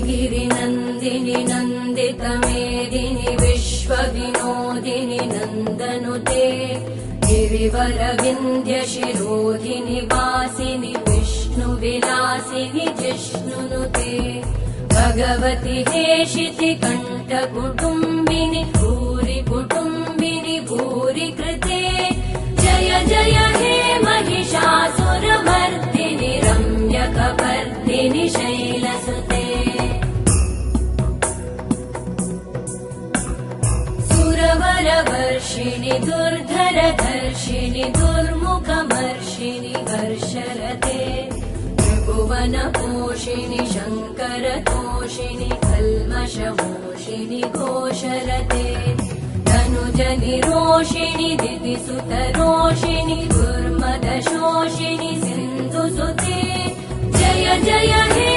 गिरिनन्दिनि नन्दितमेदिनि विश्वविनोदिनि नन्दनुते गिरिवरविन्ध्यशिरोधिनि वासिनि विष्णुविलासिनि जिष्णुनुते भगवति हेशिति कण्ठकुटुम्बिनि भूरि कुटुम्बिनि भूरि कृते जय जय हे महिषासुरमर्दिनि रम्यकपर्दिनि शैलसुते सुरवरवर्षिणि दुर्धरधर्षिणि दुर्मुखमर्षिणि हर्षरते त्रिभुवनपोषिणि शङ्करतोषिणि कल्मषमोषिणि घोषरते तनुजनिरोषिणि दितिसुतरोषिणि दुर्मदशोषिणि सिन्धुसुते जय जय हे